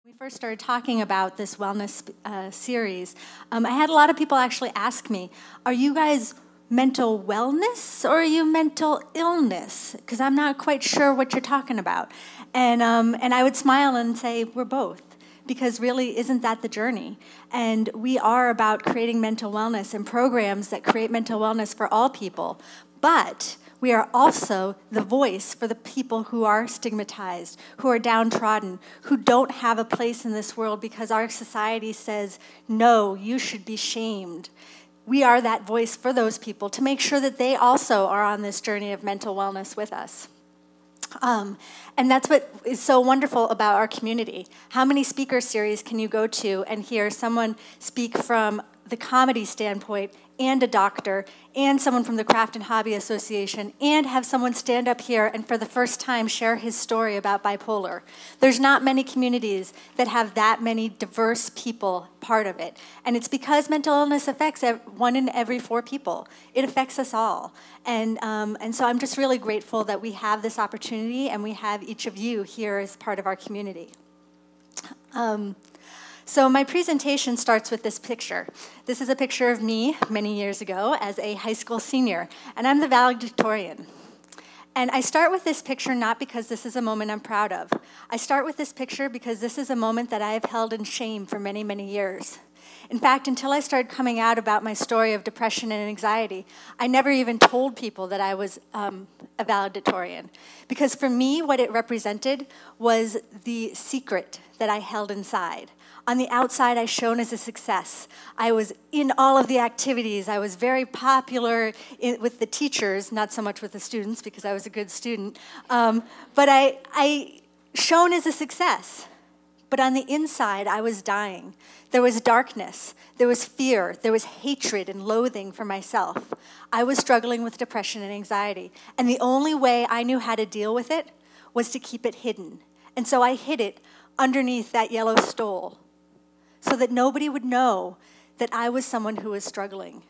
We first started talking about this wellness series, I had a lot of people actually ask me, are you guys mental wellness or are you mental illness? Because I'm not quite sure what you're talking about. And I would smile and say, we're both. Because really, isn't that the journey? And we are about creating mental wellness and programs that create mental wellness for all people. But we are also the voice for the people who are stigmatized, who are downtrodden, who don't have a place in this world because our society says, no, you should be shamed. We are that voice for those people to make sure that they also are on this journey of mental wellness with us. And that's what is so wonderful about our community. How many speaker series can you go to and hear someone speak from the comedy standpoint and a doctor and someone from the Craft and Hobby Association and have someone stand up here and for the first time share his story about bipolar? There's not many communities that have that many diverse people part of it. And it's because mental illness affects 1 in every 4 people. It affects us all. And so I'm just really grateful that we have this opportunity and we have each of you here as part of our community. So my presentation starts with this picture. This is a picture of me many years ago as a high school senior, and I'm the valedictorian. And I start with this picture not because this is a moment I'm proud of. I start with this picture because this is a moment that I have held in shame for many, many years. In fact, until I started coming out about my story of depression and anxiety, I never even told people that I was a valedictorian. Because for me, what it represented was the secret that I held inside. On the outside, I shone as a success. I was in all of the activities. I was very popular with the teachers, not so much with the students because I was a good student. But I shone as a success. But on the inside, I was dying. There was darkness. There was fear. There was hatred and loathing for myself. I was struggling with depression and anxiety. And the only way I knew how to deal with it was to keep it hidden. And so I hid it underneath that yellow stole, so that nobody would know that I was someone who was struggling.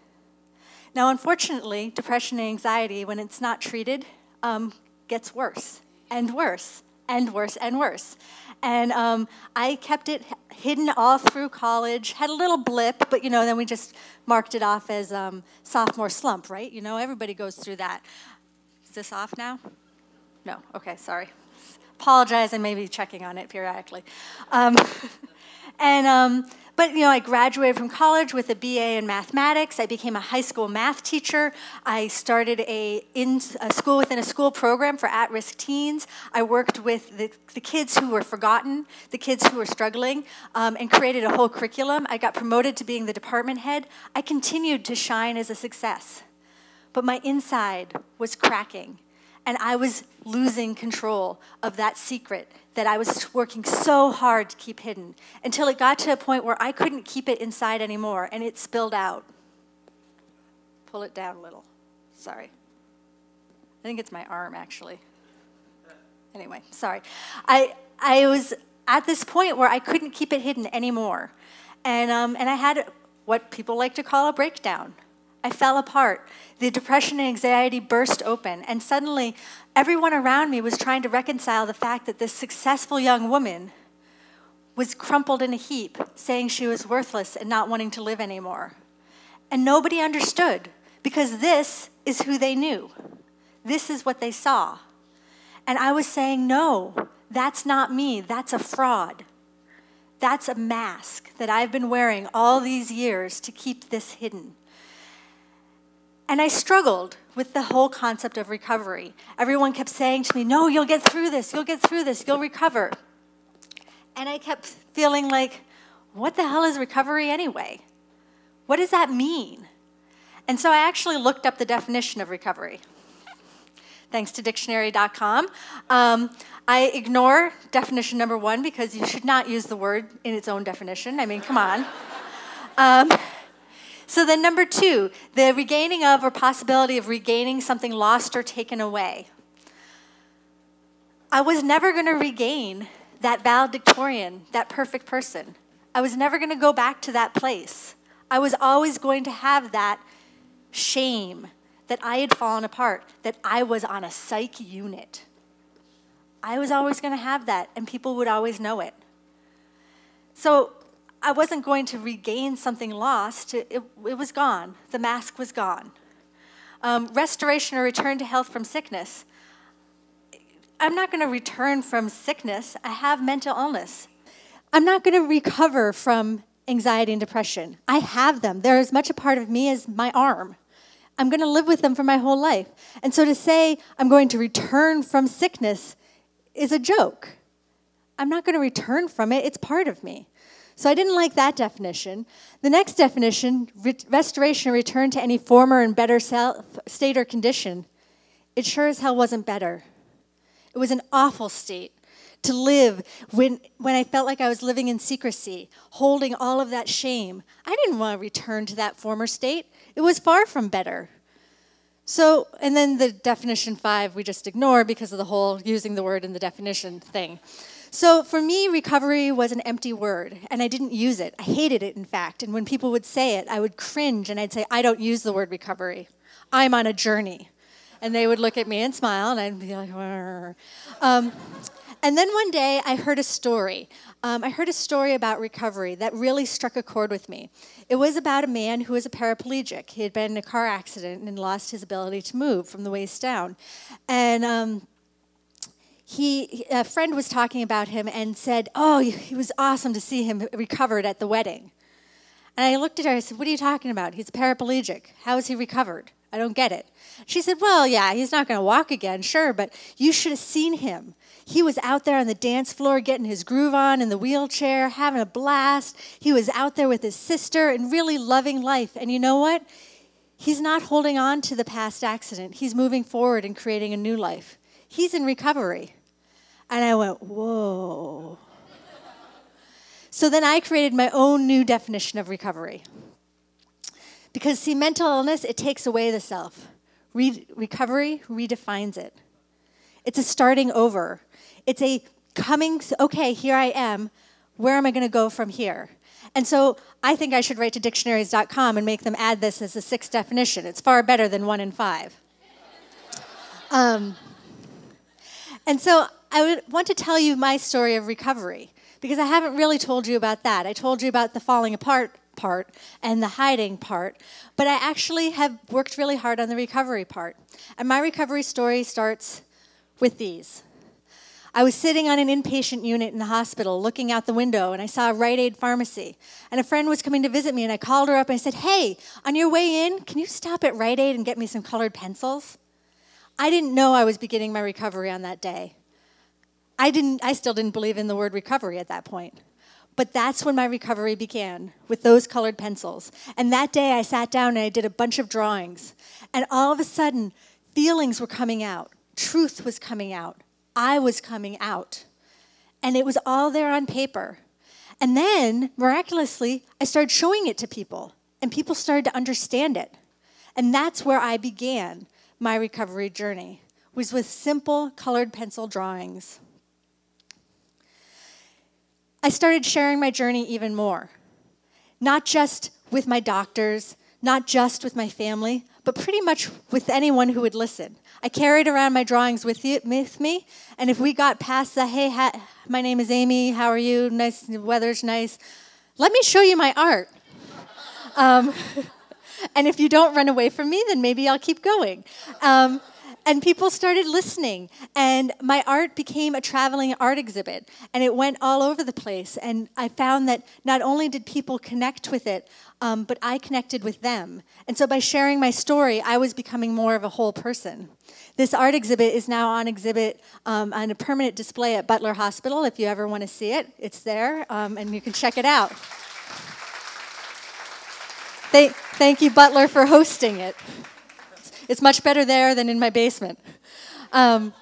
Now, unfortunately, depression and anxiety, when it's not treated, gets worse and worse and worse and worse. And I kept it hidden all through college, had a little blip, but then we just marked it off as sophomore slump, right? Everybody goes through that. Is this off now? No, okay, sorry. Apologize, I may be checking on it periodically. But I graduated from college with a BA in mathematics. I became a high school math teacher. I started a school within a school program for at-risk teens. I worked with the kids who were forgotten, the kids who were struggling, and created a whole curriculum. I got promoted to being the department head. I continued to shine as a success. But my inside was cracking. And I was losing control of that secret that I was working so hard to keep hidden until it got to a point where I couldn't keep it inside anymore and it spilled out. Pull it down a little. Sorry. I think it's my arm, actually. Anyway, sorry. I was at this point where I couldn't keep it hidden anymore. And I had what people like to call a breakdown. I fell apart. The depression and anxiety burst open, and suddenly everyone around me was trying to reconcile the fact that this successful young woman was crumpled in a heap, saying she was worthless and not wanting to live anymore. And nobody understood, because this is who they knew. This is what they saw. And I was saying, no, that's not me. That's a fraud. That's a mask that I've been wearing all these years to keep this hidden. And I struggled with the whole concept of recovery. Everyone kept saying to me, no, you'll get through this, you'll get through this, you'll recover. And I kept feeling like, what the hell is recovery anyway? What does that mean? And so I actually looked up the definition of recovery, thanks to dictionary.com. I ignore definition number 1 because you should not use the word in its own definition. I mean, come on. So then number 2, the regaining of or possibility of regaining something lost or taken away. I was never going to regain that valedictorian, that perfect person. I was never going to go back to that place. I was always going to have that shame that I had fallen apart, that I was on a psych unit. I was always going to have that, and people would always know it. So I wasn't going to regain something lost. It was gone. The mask was gone. Restoration or return to health from sickness. I'm not going to return from sickness. I have mental illness. I'm not going to recover from anxiety and depression. I have them. They're as much a part of me as my arm. I'm going to live with them for my whole life. And so to say I'm going to return from sickness is a joke. I'm not going to return from it. It's part of me. So I didn't like that definition. The next definition, restoration or return to any former and better state or condition, it sure as hell wasn't better. It was an awful state to live when I felt like I was living in secrecy, holding all of that shame. I didn't want to return to that former state. It was far from better. So, and then the definition 5 we just ignore because of the whole using the word in the definition thing. So for me, recovery was an empty word, and I didn't use it. I hated it, in fact. And when people would say it, I would cringe, and I'd say, I don't use the word recovery. I'm on a journey. And they would look at me and smile, and I'd be like, and then one day, I heard a story. I heard a story about recovery that really struck a chord with me. It was about a man who was a paraplegic. He had been in a car accident and lost his ability to move from the waist down. And a friend was talking about him and said, oh, it was awesome to see him recovered at the wedding. And I looked at her and I said, what are you talking about? He's a paraplegic. How is he recovered? I don't get it. She said, well, yeah, he's not going to walk again, sure, but you should have seen him. He was out there on the dance floor getting his groove on in the wheelchair, having a blast. He was out there with his sister and really loving life. And you know what? He's not holding on to the past accident. He's moving forward and creating a new life. He's in recovery. And I went, whoa. So then I created my own new definition of recovery. Because, see, mental illness, it takes away the self. Recovery redefines it. It's a starting over. It's a coming, okay, here I am. Where am I going to go from here? And so I think I should write to dictionaries.com and make them add this as a 6th definition. It's far better than 1 and 5. And so I would want to tell you my story of recovery, because I haven't really told you about that. I told you about the falling apart part and the hiding part, but I actually have worked really hard on the recovery part. And my recovery story starts with these. I was sitting on an inpatient unit in the hospital looking out the window, and I saw a Rite Aid pharmacy. And a friend was coming to visit me, and I called her up and I said, hey, on your way in, can you stop at Rite Aid and get me some colored pencils? I didn't know I was beginning my recovery on that day. I still didn't believe in the word recovery at that point. But that's when my recovery began, with those colored pencils. And that day I sat down and I did a bunch of drawings. And all of a sudden, feelings were coming out. Truth was coming out. I was coming out. And it was all there on paper. And then, miraculously, I started showing it to people. And people started to understand it. And that's where I began my recovery journey, was with simple colored pencil drawings. I started sharing my journey even more, not just with my doctors, not just with my family, but pretty much with anyone who would listen. I carried around my drawings with me, and if we got past the, hey, my name is Amy, how are you, nice, the weather's nice, let me show you my art. And if you don't run away from me, then maybe I'll keep going. And people started listening, and my art became a traveling art exhibit, and it went all over the place. And I found that not only did people connect with it, but I connected with them. And so by sharing my story, I was becoming more of a whole person. This art exhibit is now on exhibit on a permanent display at Butler Hospital. If you ever want to see it, it's there, and you can check it out. Thank you, Butler, for hosting it. It's much better there than in my basement. But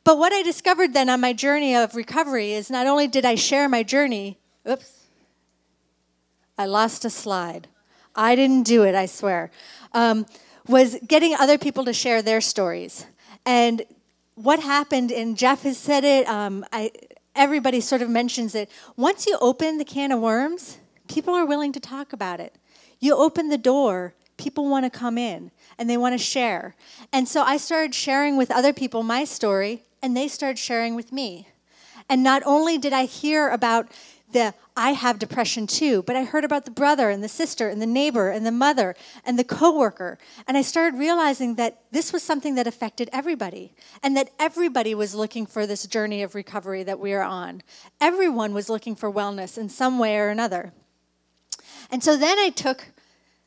what I discovered then on my journey of recovery is not only did I share my journey, oops, I lost a slide. I didn't do it, I swear, was getting other people to share their stories. And what happened, and Jeff has said it, everybody sort of mentions it, once you open the can of worms, people are willing to talk about it. You open the door, people want to come in, and they want to share. And so I started sharing with other people my story, and they started sharing with me. And not only did I hear about I have depression too, but I heard about the brother and the sister and the neighbor and the mother and the coworker. And I started realizing that this was something that affected everybody and that everybody was looking for this journey of recovery that we are on. Everyone was looking for wellness in some way or another. And so then I took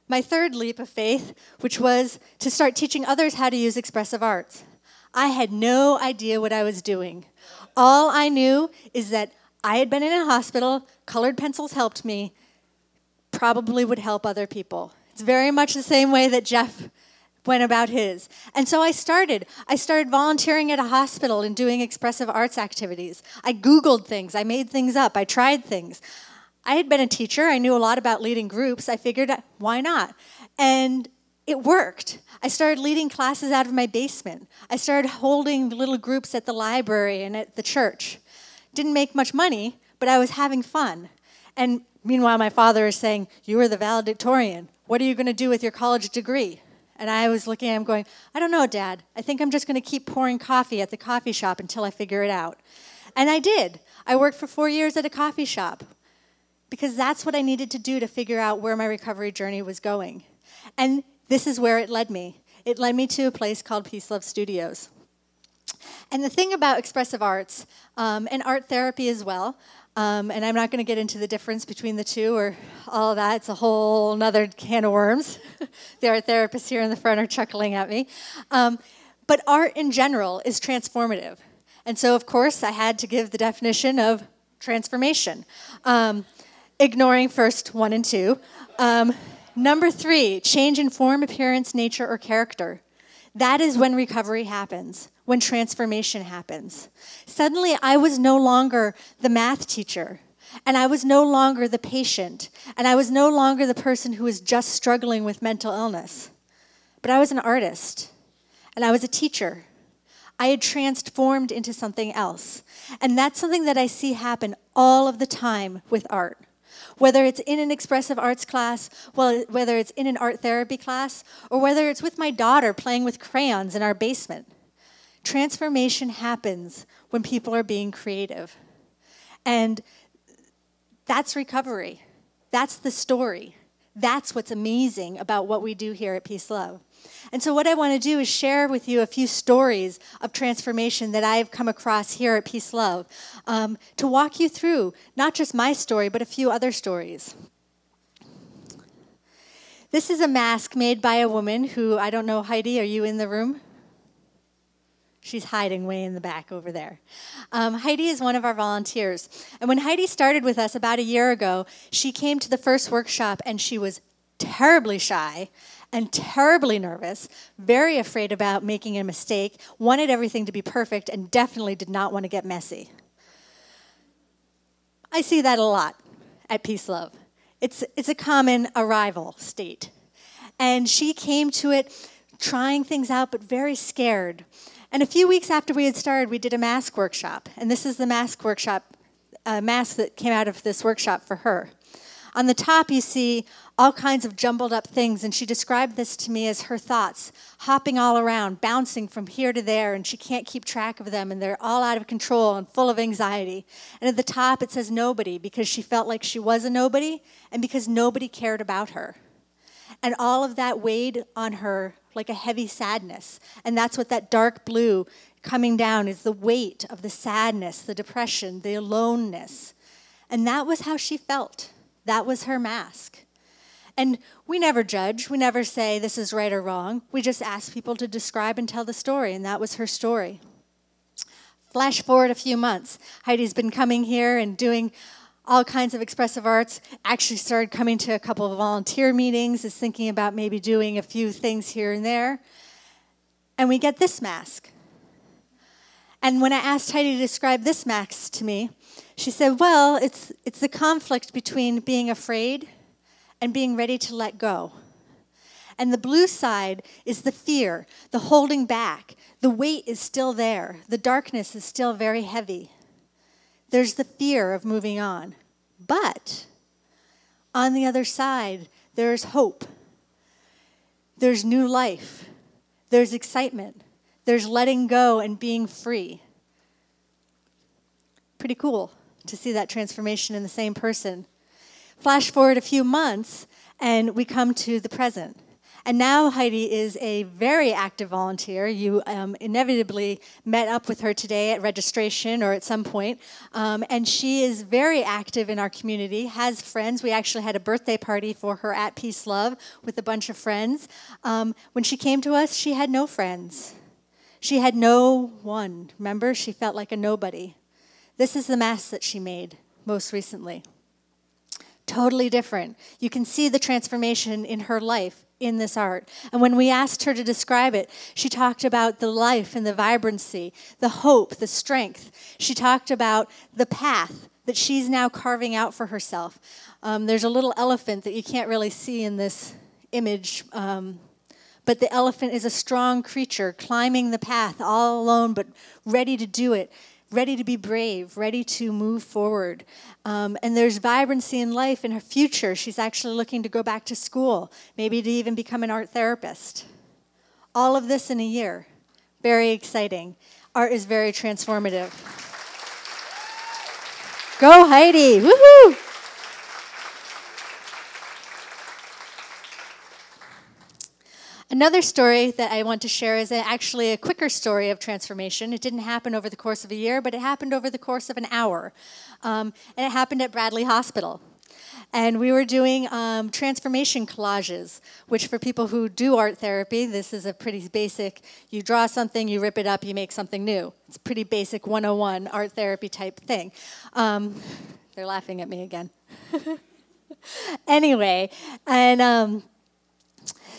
my third leap of faith, which was to start teaching others how to use expressive arts. I had no idea what I was doing. All I knew is that I had been in a hospital, colored pencils helped me, probably would help other people. It's very much the same way that Jeff went about his. And so I started volunteering at a hospital and doing expressive arts activities. I Googled things, I made things up, I tried things. I had been a teacher, I knew a lot about leading groups, I figured, why not? And it worked. I started leading classes out of my basement. I started holding little groups at the library and at the church. Didn't make much money, but I was having fun. And meanwhile, my father is saying, you are the valedictorian. What are you going to do with your college degree? And I was looking at him going, I don't know, Dad. I think I'm just going to keep pouring coffee at the coffee shop until I figure it out. And I did. I worked for 4 years at a coffee shop because that's what I needed to do to figure out where my recovery journey was going. And this is where it led me. It led me to a place called PeaceLove's Studios. And the thing about expressive arts, and art therapy as well, and I'm not going to get into the difference between the two or all of that. It's a whole nother can of worms. The art therapists here in the front are chuckling at me. But art in general is transformative. And so, of course, I had to give the definition of transformation, ignoring first 1 and 2. Number 3, change in form, appearance, nature, or character. That is when recovery happens, when transformation happens. Suddenly, I was no longer the math teacher, and I was no longer the patient, and I was no longer the person who was just struggling with mental illness. But I was an artist, and I was a teacher. I had transformed into something else. And that's something that I see happen all of the time with art. Whether it's in an expressive arts class, whether it's in an art therapy class, or whether it's with my daughter playing with crayons in our basement. Transformation happens when people are being creative. And that's recovery. That's the story. That's what's amazing about what we do here at Peace Love. And so what I want to do is share with you a few stories of transformation that I've come across here at Peace Love to walk you through not just my story, but a few other stories. This is a mask made by a woman who, I don't know, Heidi, are you in the room? She's hiding way in the back over there. Heidi is one of our volunteers. And when Heidi started with us about a year ago, she came to the first workshop and she was terribly shy and terribly nervous, very afraid about making a mistake, wanted everything to be perfect, and definitely did not want to get messy. I see that a lot at Peace Love. It's a common arrival state. And she came to it trying things out, but very scared. And a few weeks after we had started, we did a mask workshop. And this is the mask workshop, mask that came out of this workshop for her. On the top, you see all kinds of jumbled up things, and she described this to me as her thoughts, hopping all around, bouncing from here to there, and she can't keep track of them, and they're all out of control and full of anxiety. And at the top, it says nobody, because she felt like she was a nobody, and because nobody cared about her. And all of that weighed on her like a heavy sadness. And that's what that dark blue coming down is, the weight of the sadness, the depression, the aloneness. And that was how she felt. That was her mask. And we never judge. We never say this is right or wrong. We just ask people to describe and tell the story, and that was her story. Flash forward a few months. Heidi's been coming here and doing all kinds of expressive arts, actually started coming to a couple of volunteer meetings, is thinking about maybe doing a few things here and there. And we get this mask. And when I asked Heidi to describe this mask to me, she said, well, it's the conflict between being afraid and being ready to let go. And the blue side is the fear, the holding back. The weight is still there. The darkness is still very heavy. There's the fear of moving on. But on the other side, there's hope. There's new life. There's excitement. There's letting go and being free. Pretty cool to see that transformation in the same person. Flash forward a few months, and we come to the present. And now Heidi is a very active volunteer. You inevitably met up with her today at registration or at some point. And she is very active in our community, has friends. We actually had a birthday party for her at PeaceLove with a bunch of friends. When she came to us, she had no friends. She had no one. Remember, she felt like a nobody. This is the mess that she made most recently. Totally different. You can see the transformation in her life in this art. And when we asked her to describe it, she talked about the life and the vibrancy, the hope, the strength. She talked about the path that she's now carving out for herself. There's a little elephant that you can't really see in this image, but the elephant is a strong creature climbing the path all alone, but ready to do it, ready to be brave, ready to move forward. And there's vibrancy in life in her future. She's actually looking to go back to school, maybe to even become an art therapist. All of this in a year. Very exciting. Art is very transformative. Go Heidi! Woohoo! Another story that I want to share is actually a quicker story of transformation. It didn't happen over the course of a year, but it happened over the course of an hour. And it happened at Bradley Hospital. And we were doing transformation collages, which for people who do art therapy, this is a pretty basic, you draw something, you rip it up, you make something new. It's a pretty basic 101 art therapy type thing. They're laughing at me again. Anyway, and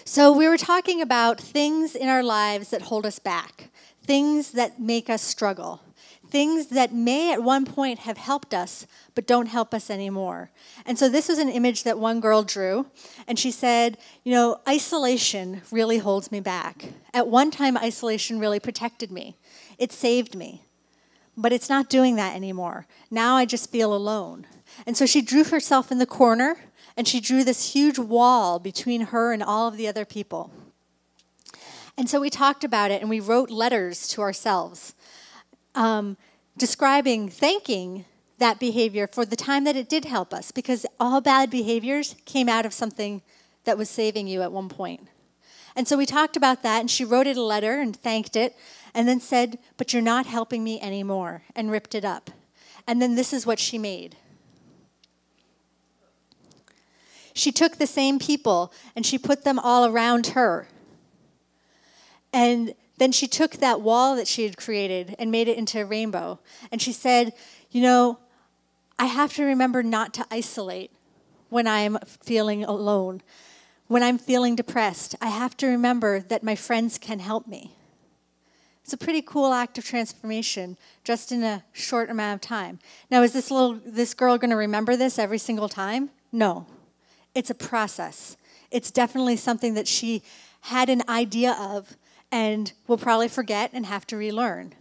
so we were talking about things in our lives that hold us back, things that make us struggle, things that may at one point have helped us but don't help us anymore. And so this was an image that one girl drew, and she said, you know, isolation really holds me back. At one time, isolation really protected me. It saved me. But it's not doing that anymore. Now I just feel alone. And so she drew herself in the corner, and she drew this huge wall between her and all of the other people. And so we talked about it, and we wrote letters to ourselves, describing, thanking that behavior for the time that it did help us, because all bad behaviors came out of something that was saving you at one point. And so we talked about that, and she wrote it a letter and thanked it, and then said, but you're not helping me anymore, and ripped it up. And then this is what she made. She took the same people, and she put them all around her. And then she took that wall that she had created and made it into a rainbow. And she said, you know, I have to remember not to isolate when I'm feeling alone. When I'm feeling depressed, I have to remember that my friends can help me. It's a pretty cool act of transformation just in a short amount of time. Now, is this girl going to remember this every single time? No. It's a process. It's definitely something that she had an idea of and will probably forget and have to relearn.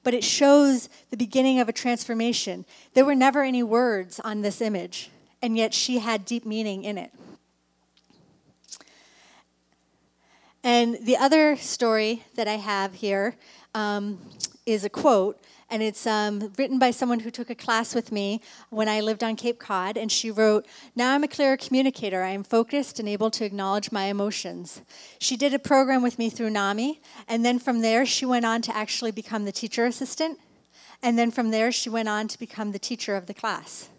But it shows the beginning of a transformation. There were never any words on this image, and yet she had deep meaning in it. And the other story that I have here is a quote, and it's written by someone who took a class with me when I lived on Cape Cod, and she wrote, now I'm a clearer communicator. I am focused and able to acknowledge my emotions. She did a program with me through NAMI, and then from there she went on to actually become the teacher assistant, and then from there she went on to become the teacher of the class.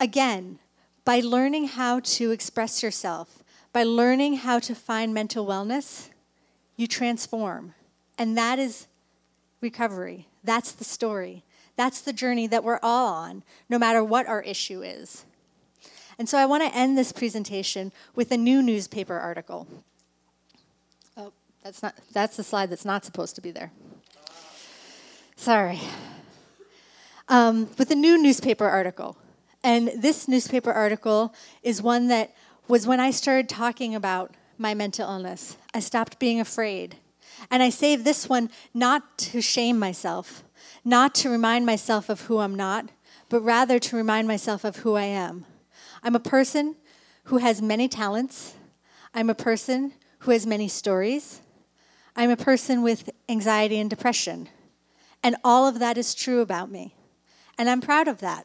Again, by learning how to express yourself, by learning how to find mental wellness, you transform, and that is recovery. That's the story. That's the journey that we're all on, no matter what our issue is. And so I want to end this presentation with a new newspaper article. Oh, that's the slide that's not supposed to be there. Sorry. With a new newspaper article. And this newspaper article is one that was when I started talking about my mental illness. I stopped being afraid. And I saved this one not to shame myself, not to remind myself of who I'm not, but rather to remind myself of who I am. I'm a person who has many talents. I'm a person who has many stories. I'm a person with anxiety and depression. And all of that is true about me. And I'm proud of that.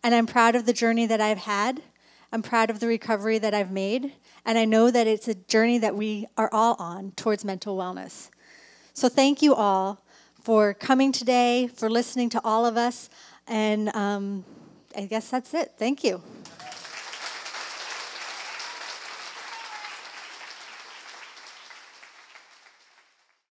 And I'm proud of the journey that I've had. I'm proud of the recovery that I've made. And I know that it's a journey that we are all on towards mental wellness. So thank you all for coming today, for listening to all of us. And I guess that's it. Thank you.